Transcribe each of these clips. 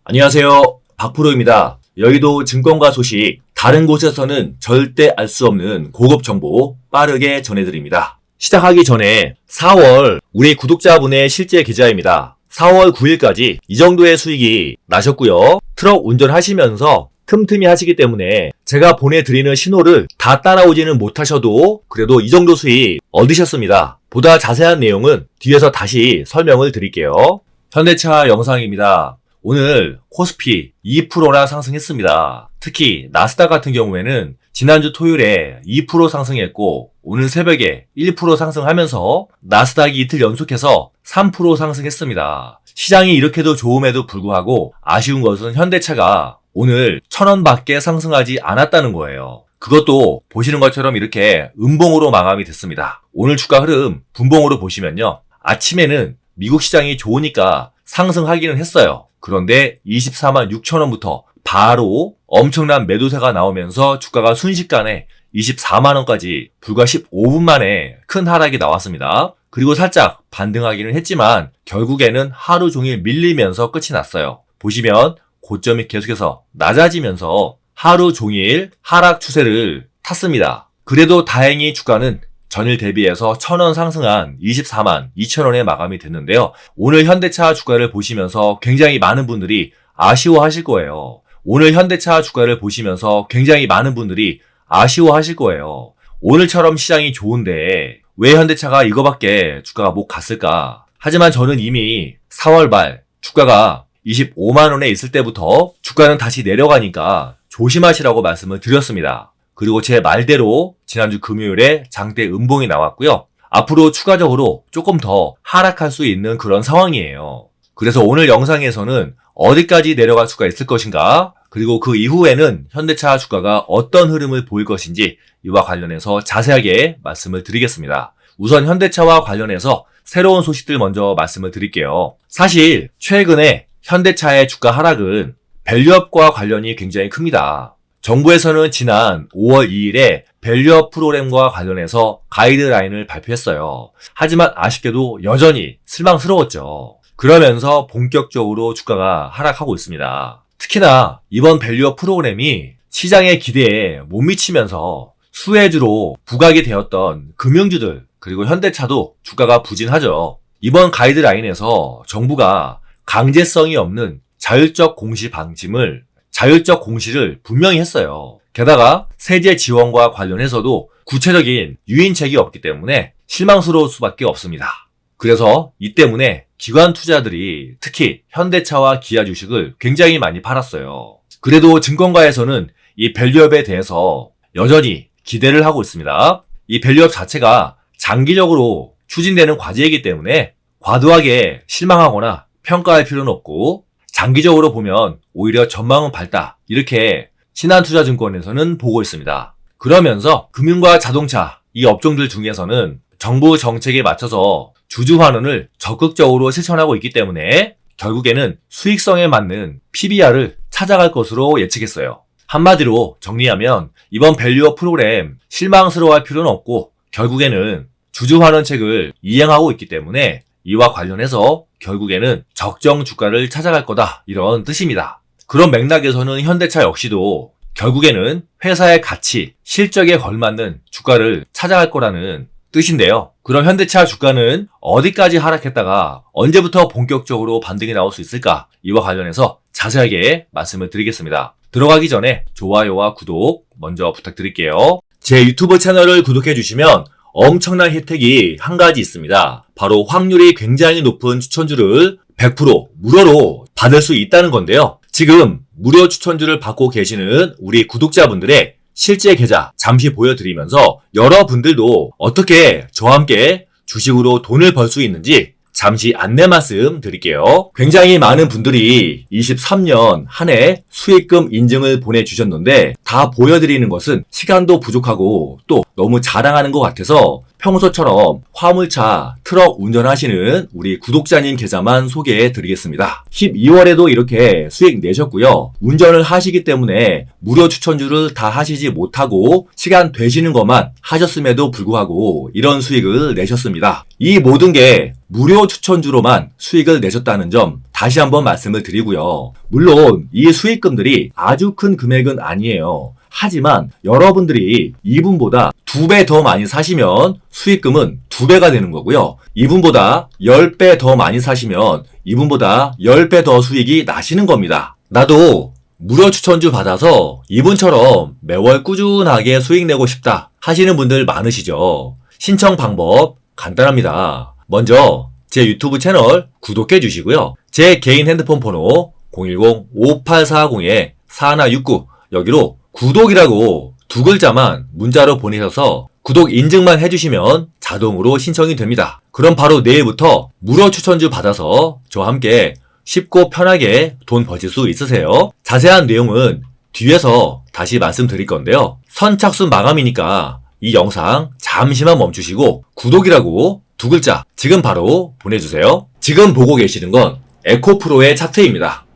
안녕하세요. 박프로입니다. 여의도 증권가 소식, 다른 곳에서는 절대 알 수 없는 고급 정보 빠르게 전해드립니다. 시작하기 전에 4월 우리 구독자분의 실제 계좌입니다. 4월 9일까지 이 정도의 수익이 나셨고요. 트럭 운전하시면서 틈틈이 하시기 때문에 제가 보내드리는 신호를 다 따라오지는 못하셔도 그래도 이 정도 수익 얻으셨습니다. 보다 자세한 내용은 뒤에서 다시 설명을 드릴게요. 현대차 영상입니다. 오늘 코스피 2%나 상승했습니다. 특히 나스닥 같은 경우에는 지난주 토요일에 2% 상승했고 오늘 새벽에 1% 상승하면서 나스닥이 이틀 연속해서 3% 상승했습니다. 시장이 이렇게도 좋음에도 불구하고 아쉬운 것은 현대차가 오늘 1,000원밖에 상승하지 않았다는 거예요. 그것도 보시는 것처럼 이렇게 음봉으로 마감이 됐습니다. 오늘 주가 흐름 분봉으로 보시면요. 아침에는 미국 시장이 좋으니까 상승하기는 했어요. 그런데 24만 6천 원부터 바로 엄청난 매도세가 나오면서 주가가 순식간에 24만 원까지 불과 15분 만에 큰 하락이 나왔습니다. 그리고 살짝 반등하기는 했지만 결국에는 하루 종일 밀리면서 끝이 났어요. 보시면 고점이 계속해서 낮아지면서 하루 종일 하락 추세를 탔습니다. 그래도 다행히 주가는 전일 대비해서 1,000원 상승한 24만 2천 원에 마감이 됐는데요. 오늘 현대차 주가를 보시면서 굉장히 많은 분들이 아쉬워하실 거예요. 오늘 현대차 주가를 보시면서 굉장히 많은 분들이 아쉬워하실 거예요. 오늘처럼 시장이 좋은데 왜 현대차가 이거밖에 주가가 못 갔을까? 하지만 저는 이미 4월 말 주가가 25만 원에 있을 때부터 주가는 다시 내려가니까 조심하시라고 말씀을 드렸습니다. 그리고 제 말대로 지난주 금요일에 장대 음봉이 나왔고요. 앞으로 추가적으로 조금 더 하락할 수 있는 그런 상황이에요. 그래서 오늘 영상에서는 어디까지 내려갈 수가 있을 것인가, 그리고 그 이후에는 현대차 주가가 어떤 흐름을 보일 것인지 이와 관련해서 자세하게 말씀을 드리겠습니다. 우선 현대차와 관련해서 새로운 소식들 먼저 말씀을 드릴게요. 사실 최근에 현대차의 주가 하락은 밸류업과 관련이 굉장히 큽니다. 정부에서는 지난 5월 2일에 밸류업 프로그램과 관련해서 가이드라인을 발표했어요. 하지만 아쉽게도 여전히 실망스러웠죠. 그러면서 본격적으로 주가가 하락하고 있습니다. 특히나 이번 밸류업 프로그램이 시장의 기대에 못 미치면서 수혜주로 부각이 되었던 금융주들 그리고 현대차도 주가가 부진하죠. 이번 가이드라인에서 정부가 강제성이 없는 자율적 공시 방침을 자율적 공시를 분명히 했어요. 게다가 세제 지원과 관련해서도 구체적인 유인책이 없기 때문에 실망스러울 수밖에 없습니다. 그래서 이 때문에 기관 투자들이 특히 현대차와 기아 주식을 굉장히 많이 팔았어요. 그래도 증권가에서는 이 밸류업에 대해서 여전히 기대를 하고 있습니다. 이 밸류업 자체가 장기적으로 추진되는 과제이기 때문에 과도하게 실망하거나 평가할 필요는 없고 장기적으로 보면 오히려 전망은 밝다, 이렇게 신한투자증권에서는 보고 있습니다. 그러면서 금융과 자동차 이 업종들 중에서는 정부 정책에 맞춰서 주주 환원을 적극적으로 실천하고 있기 때문에 결국에는 수익성에 맞는 PBR을 찾아갈 것으로 예측했어요. 한마디로 정리하면 이번 밸류업 프로그램 실망스러워할 필요는 없고 결국에는 주주 환원책을 이행하고 있기 때문에 이와 관련해서 결국에는 적정 주가를 찾아갈 거다, 이런 뜻입니다. 그런 맥락에서는 현대차 역시도 결국에는 회사의 가치, 실적에 걸맞는 주가를 찾아갈 거라는 뜻인데요. 그럼 현대차 주가는 어디까지 하락했다가 언제부터 본격적으로 반등이 나올 수 있을까? 이와 관련해서 자세하게 말씀을 드리겠습니다. 들어가기 전에 좋아요와 구독 먼저 부탁드릴게요. 제 유튜브 채널을 구독해 주시면 엄청난 혜택이 한 가지 있습니다. 바로 확률이 굉장히 높은 추천주를 100% 무료로 받을 수 있다는 건데요. 지금 무료 추천주를 받고 계시는 우리 구독자분들의 실제 계좌 잠시 보여드리면서 여러분들도 어떻게 저와 함께 주식으로 돈을 벌 수 있는지 잠시 안내 말씀 드릴게요. 굉장히 많은 분들이 23년 한 해 수익금 인증을 보내주셨는데 다 보여드리는 것은 시간도 부족하고 또 너무 자랑하는 것 같아서 평소처럼 화물차, 트럭 운전하시는 우리 구독자님 계좌만 소개해 드리겠습니다. 12월에도 이렇게 수익 내셨고요. 운전을 하시기 때문에 무료 추천주를 다 하시지 못하고 시간 되시는 것만 하셨음에도 불구하고 이런 수익을 내셨습니다. 이 모든 게 무료 추천주로만 수익을 내셨다는 점 다시 한번 말씀을 드리고요. 물론 이 수익금들이 아주 큰 금액은 아니에요. 하지만 여러분들이 이분보다 2배 더 많이 사시면 수익금은 2배가 되는 거고요. 이분보다 10배 더 많이 사시면 이분보다 10배 더 수익이 나시는 겁니다. 나도 무료 추천주 받아서 이분처럼 매월 꾸준하게 수익 내고 싶다 하시는 분들 많으시죠? 신청 방법 간단합니다. 먼저 제 유튜브 채널 구독해 주시고요. 제 개인 핸드폰 번호 010-5840-4169 여기로 구독이라고 2글자만 문자로 보내셔서 구독 인증만 해주시면 자동으로 신청이 됩니다. 그럼 바로 내일부터 무료 추천주 받아서 저와 함께 쉽고 편하게 돈 버실 수 있으세요. 자세한 내용은 뒤에서 다시 말씀드릴 건데요. 선착순 마감이니까 이 영상 잠시만 멈추시고 구독이라고 2글자 지금 바로 보내주세요. 지금 보고 계시는 건 에코프로의 차트입니다.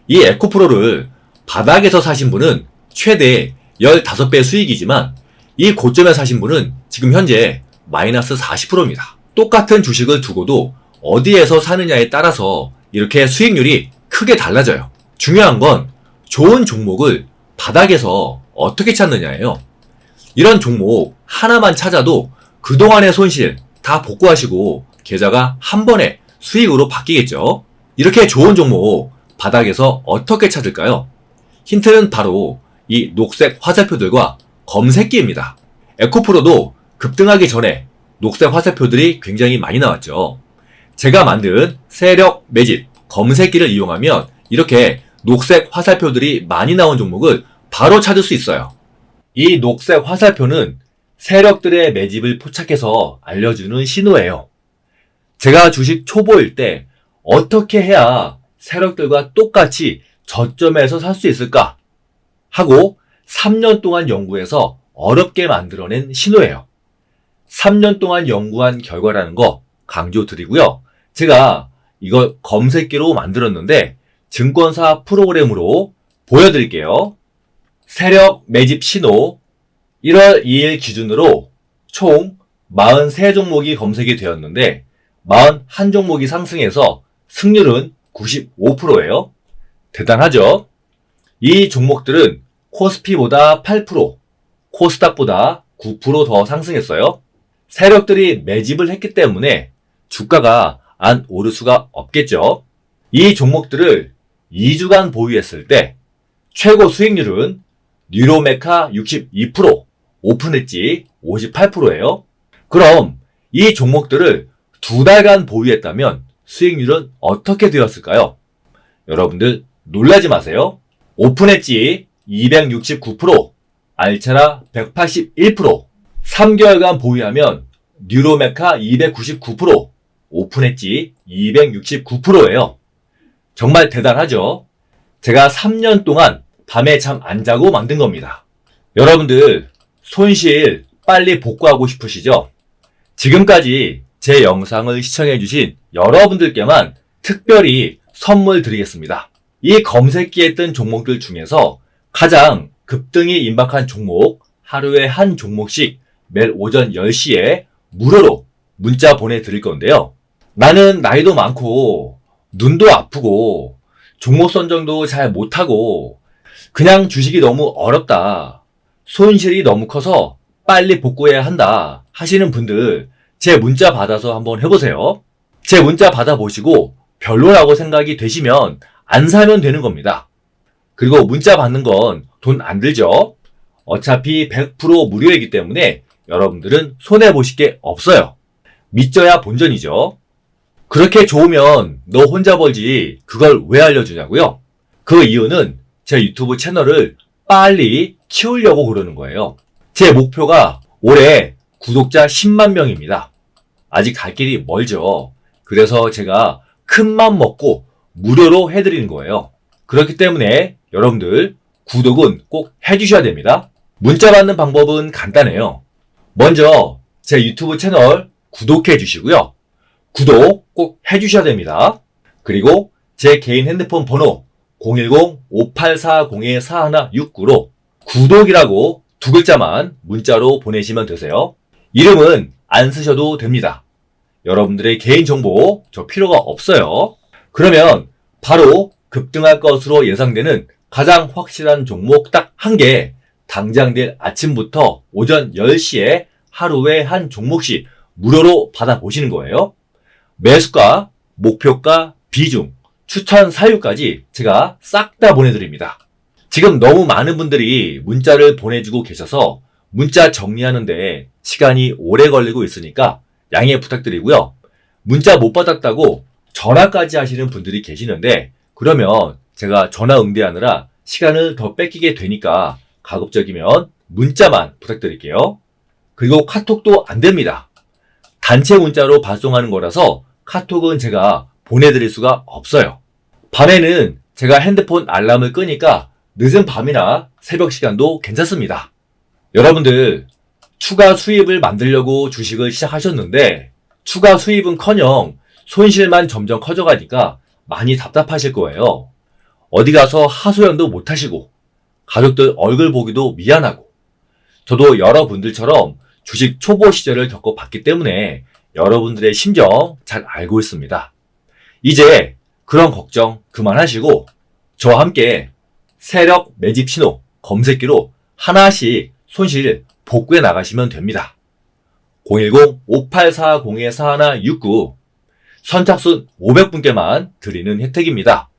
이 에코프로를 바닥에서 사신 분은 최대 15배 수익이지만 이 고점에 사신 분은 지금 현재 마이너스 40%입니다. 똑같은 주식을 두고도 어디에서 사느냐에 따라서 이렇게 수익률이 크게 달라져요. 중요한 건 좋은 종목을 바닥에서 어떻게 찾느냐예요. 이런 종목 하나만 찾아도 그동안의 손실 다 복구하시고 계좌가 한 번에 수익으로 바뀌겠죠. 이렇게 좋은 종목 바닥에서 어떻게 찾을까요? 힌트는 바로 이 녹색 화살표들과 검색기입니다. 에코프로도 급등하기 전에 녹색 화살표들이 굉장히 많이 나왔죠. 제가 만든 세력 매집 검색기를 이용하면 이렇게 녹색 화살표들이 많이 나온 종목을 바로 찾을 수 있어요. 이 녹색 화살표는 세력들의 매집을 포착해서 알려주는 신호예요. 제가 주식 초보일 때 어떻게 해야 세력들과 똑같이 저점에서 살 수 있을까 하고 3년 동안 연구해서 어렵게 만들어낸 신호예요. 3년 동안 연구한 결과라는 거 강조드리고요. 제가 이걸 검색기로 만들었는데 증권사 프로그램으로 보여드릴게요. 세력 매집 신호 1월 2일 기준으로 총 43종목이 검색이 되었는데 41종목이 상승해서 승률은 95%예요. 대단하죠? 이 종목들은 코스피보다 8%, 코스닥보다 9% 더 상승했어요. 세력들이 매집을 했기 때문에 주가가 안 오를 수가 없겠죠. 이 종목들을 2주간 보유했을 때 최고 수익률은 뉴로메카 62%, 오픈엣지 58%예요. 그럼 이 종목들을 2달간 보유했다면 수익률은 어떻게 되었을까요? 여러분들 놀라지 마세요. 오픈엣지 269%, 알차라 181%, 3개월간 보유하면 뉴로메카 299%, 오픈엣지 269%예요. 정말 대단하죠? 제가 3년 동안 밤에 잠 안 자고 만든 겁니다. 여러분들 손실 빨리 복구하고 싶으시죠? 지금까지 제 영상을 시청해주신 여러분들께만 특별히 선물 드리겠습니다. 이 검색기에 뜬 종목들 중에서 가장 급등이 임박한 종목 하루에 한 종목씩 매일 오전 10시에 무료로 문자 보내드릴 건데요. 나는 나이도 많고 눈도 아프고 종목 선정도 잘 못하고 그냥 주식이 너무 어렵다. 손실이 너무 커서 빨리 복구해야 한다 하시는 분들 제 문자 받아서 한번 해보세요. 제 문자 받아보시고 별로라고 생각이 되시면 안 사면 되는 겁니다. 그리고 문자 받는 건 돈 안 들죠? 어차피 100% 무료이기 때문에 여러분들은 손해보실 게 없어요. 믿져야 본전이죠. 그렇게 좋으면 너 혼자 벌지 그걸 왜 알려주냐고요? 그 이유는 제 유튜브 채널을 빨리 키우려고 그러는 거예요. 제 목표가 올해 구독자 10만 명입니다. 아직 갈 길이 멀죠. 그래서 제가 큰 맘 먹고 무료로 해드리는 거예요. 그렇기 때문에 여러분들 구독은 꼭 해주셔야 됩니다. 문자 받는 방법은 간단해요. 먼저 제 유튜브 채널 구독해 주시고요. 구독 꼭 해주셔야 됩니다. 그리고 제 개인 핸드폰 번호 010-5840-4169로 구독이라고 두 글자만 문자로 보내시면 되세요. 이름은 안 쓰셔도 됩니다. 여러분들의 개인정보 저 필요가 없어요. 그러면 바로 급등할 것으로 예상되는 가장 확실한 종목 딱 한 개, 당장 내일 아침부터 오전 10시에 하루에 한 종목씩 무료로 받아보시는 거예요. 매수가, 목표가, 비중, 추천 사유까지 제가 싹 다 보내드립니다. 지금 너무 많은 분들이 문자를 보내주고 계셔서 문자 정리하는데 시간이 오래 걸리고 있으니까 양해 부탁드리고요. 문자 못 받았다고 전화까지 하시는 분들이 계시는데 그러면 제가 전화 응대하느라 시간을 더 뺏기게 되니까 가급적이면 문자만 부탁드릴게요. 그리고 카톡도 안 됩니다. 단체 문자로 발송하는 거라서 카톡은 제가 보내드릴 수가 없어요. 밤에는 제가 핸드폰 알람을 끄니까 늦은 밤이나 새벽 시간도 괜찮습니다. 여러분들 추가 수입을 만들려고 주식을 시작하셨는데 추가 수입은커녕 손실만 점점 커져가니까 많이 답답하실 거예요. 어디 가서 하소연도 못하시고 가족들 얼굴 보기도 미안하고 저도 여러분들처럼 주식 초보 시절을 겪어봤기 때문에 여러분들의 심정 잘 알고 있습니다. 이제 그런 걱정 그만하시고 저와 함께 세력 매집 신호 검색기로 하나씩 손실 복구해 나가시면 됩니다. 010-5840-4169 선착순 500분께만 드리는 혜택입니다.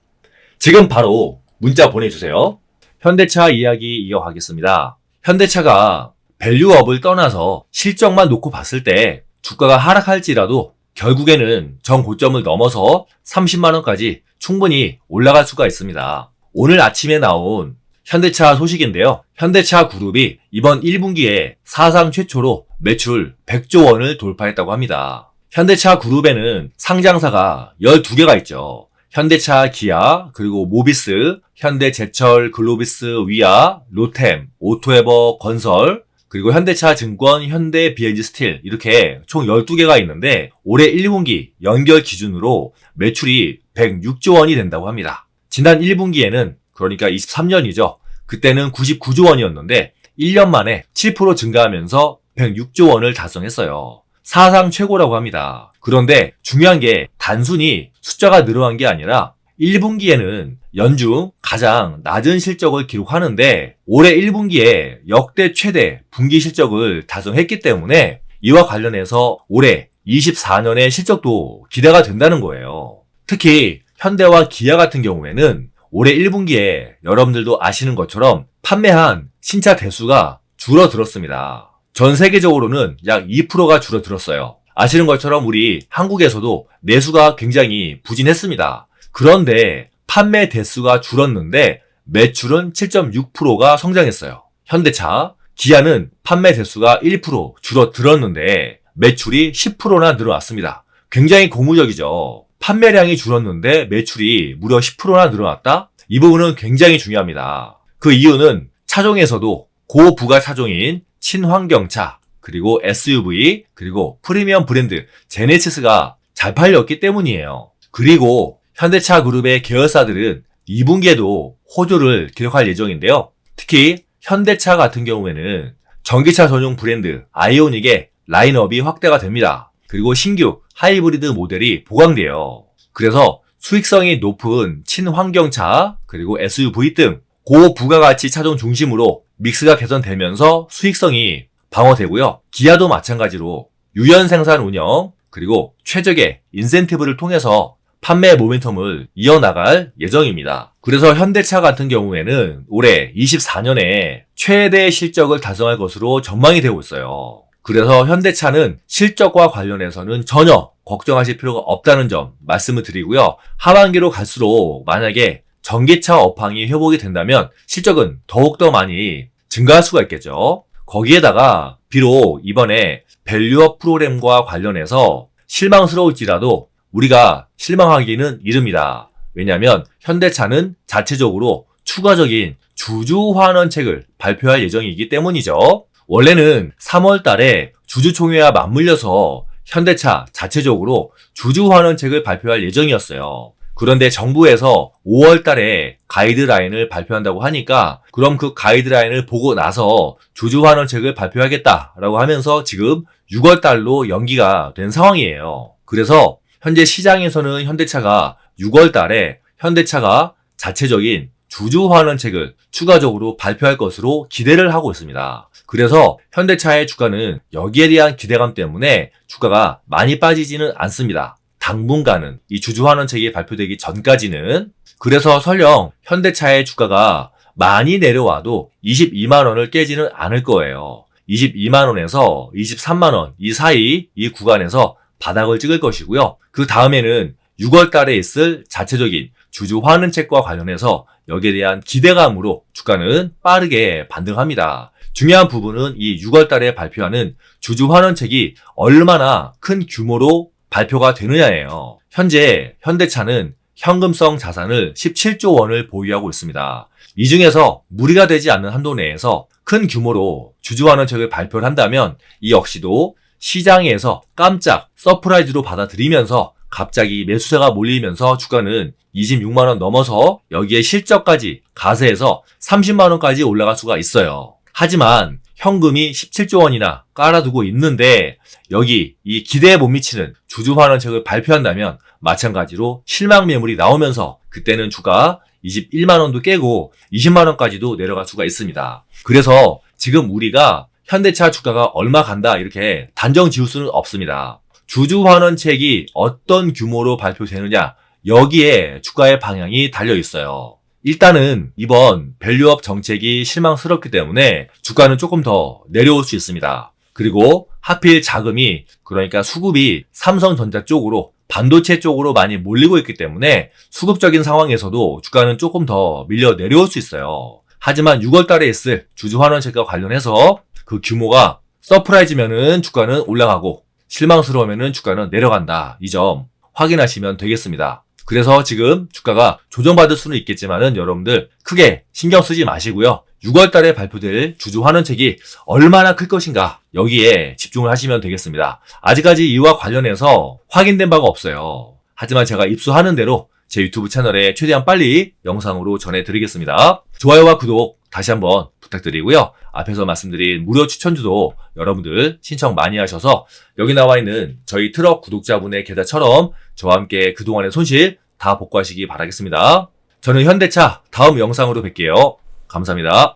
지금 바로 문자 보내주세요. 현대차 이야기 이어가겠습니다. 현대차가 밸류업을 떠나서 실적만 놓고 봤을 때 주가가 하락할지라도 결국에는 정고점을 넘어서 30만원까지 충분히 올라갈 수가 있습니다. 오늘 아침에 나온 현대차 소식인데요. 현대차 그룹이 이번 1분기에 사상 최초로 매출 100조 원을 돌파했다고 합니다. 현대차 그룹에는 상장사가 12개가 있죠. 현대차 기아, 그리고 모비스, 현대제철, 글로비스, 위아, 로템, 오토에버, 건설, 그리고 현대차 증권, 현대 BNG 스틸 이렇게 총 12개가 있는데 올해 1분기 연결 기준으로 매출이 106조 원이 된다고 합니다. 지난 1분기에는 그러니까 23년이죠. 그때는 99조 원이었는데 1년 만에 7% 증가하면서 106조 원을 달성했어요. 사상 최고라고 합니다. 그런데 중요한 게 단순히 숫자가 늘어난 게 아니라 1분기에는 연중 가장 낮은 실적을 기록하는데 올해 1분기에 역대 최대 분기 실적을 달성했기 때문에 이와 관련해서 올해 24년의 실적도 기대가 된다는 거예요. 특히 현대와 기아 같은 경우에는 올해 1분기에 여러분들도 아시는 것처럼 판매한 신차 대수가 줄어들었습니다. 전 세계적으로는 약 2%가 줄어들었어요. 아시는 것처럼 우리 한국에서도 내수가 굉장히 부진했습니다. 그런데 판매 대수가 줄었는데 매출은 7.6%가 성장했어요. 현대차, 기아는 판매 대수가 1% 줄어들었는데 매출이 10%나 늘어났습니다. 굉장히 고무적이죠. 판매량이 줄었는데 매출이 무려 10%나 늘어났다? 이 부분은 굉장히 중요합니다. 그 이유는 차종에서도 고부가 차종인 친환경차, 그리고 SUV, 그리고 프리미엄 브랜드 제네시스가 잘 팔렸기 때문이에요. 그리고 현대차 그룹의 계열사들은 2분기에도 호조를 기록할 예정인데요. 특히 현대차 같은 경우에는 전기차 전용 브랜드 아이오닉의 라인업이 확대가 됩니다. 그리고 신규 하이브리드 모델이 보강돼요. 그래서 수익성이 높은 친환경차, 그리고 SUV 등 고부가가치 차종 중심으로 믹스가 개선되면서 수익성이 방어되고요. 기아도 마찬가지로 유연 생산 운영, 그리고 최적의 인센티브를 통해서 판매 모멘텀을 이어나갈 예정입니다. 그래서 현대차 같은 경우에는 올해 24년에 최대 실적을 달성할 것으로 전망이 되고 있어요. 그래서 현대차는 실적과 관련해서는 전혀 걱정하실 필요가 없다는 점 말씀을 드리고요. 하반기로 갈수록 만약에 전기차 업황이 회복이 된다면 실적은 더욱더 많이 증가할 수가 있겠죠. 거기에다가 비록 이번에 밸류업 프로그램과 관련해서 실망스러울지라도 우리가 실망하기는 이릅니다. 왜냐하면 현대차는 자체적으로 추가적인 주주환원책을 발표할 예정이기 때문이죠. 원래는 3월 달에 주주총회와 맞물려서 현대차 자체적으로 주주환원책을 발표할 예정이었어요. 그런데 정부에서 5월 달에 가이드라인을 발표한다고 하니까 그럼 그 가이드라인을 보고 나서 주주환원책을 발표하겠다라고 하면서 지금 6월 달로 연기가 된 상황이에요. 그래서 현재 시장에서는 현대차가 6월 달에 현대차가 자체적인 주주환원책을 추가적으로 발표할 것으로 기대를 하고 있습니다. 그래서 현대차의 주가는 여기에 대한 기대감 때문에 주가가 많이 빠지지는 않습니다. 당분간은 이 주주환원책이 발표되기 전까지는. 그래서 설령 현대차의 주가가 많이 내려와도 22만원을 깨지는 않을 거예요. 22만원에서 23만원 이 사이 이 구간에서 바닥을 찍을 것이고요. 그 다음에는 6월 달에 있을 자체적인 주주환원책과 관련해서 여기에 대한 기대감으로 주가는 빠르게 반등합니다. 중요한 부분은 이 6월 달에 발표하는 주주환원책이 얼마나 큰 규모로 발표가 되느냐예요. 현재 현대차는 현금성 자산을 17조 원을 보유하고 있습니다. 이 중에서 무리가 되지 않는 한도 내에서 큰 규모로 주주환원책을 발표를 한다면 이 역시도 시장에서 깜짝 서프라이즈로 받아들이면서 갑자기 매수세가 몰리면서 주가는 26만원 넘어서 여기에 실적까지 가세해서 30만원까지 올라갈 수가 있어요. 하지만 현금이 17조 원이나 깔아두고 있는데 여기 이 기대에 못 미치는 주주환원책을 발표한다면 마찬가지로 실망 매물이 나오면서 그때는 주가 21만원도 깨고 20만원까지도 내려갈 수가 있습니다. 그래서 지금 우리가 현대차 주가가 얼마 간다 이렇게 단정 지을 수는 없습니다. 주주환원책이 어떤 규모로 발표되느냐 여기에 주가의 방향이 달려 있어요. 일단은 이번 밸류업 정책이 실망스럽기 때문에 주가는 조금 더 내려올 수 있습니다. 그리고 하필 자금이 그러니까 수급이 삼성전자 쪽으로 반도체 쪽으로 많이 몰리고 있기 때문에 수급적인 상황에서도 주가는 조금 더 밀려 내려올 수 있어요. 하지만 6월 달에 있을 주주환원책과 관련해서 그 규모가 서프라이즈면은 주가는 올라가고 실망스러우면은 주가는 내려간다. 이 점 확인하시면 되겠습니다. 그래서 지금 주가가 조정받을 수는 있겠지만은 여러분들 크게 신경 쓰지 마시고요. 6월 달에 발표될 주주환원책이 얼마나 클 것인가 여기에 집중을 하시면 되겠습니다. 아직까지 이와 관련해서 확인된 바가 없어요. 하지만 제가 입수하는 대로 제 유튜브 채널에 최대한 빨리 영상으로 전해드리겠습니다. 좋아요와 구독 다시 한번 부탁드리고요. 앞에서 말씀드린 무료 추천주도 여러분들 신청 많이 하셔서 여기 나와 있는 저희 트럭 구독자분의 계좌처럼 저와 함께 그동안의 손실 다 복구하시기 바라겠습니다. 저는 현대차 다음 영상으로 뵐게요. 감사합니다.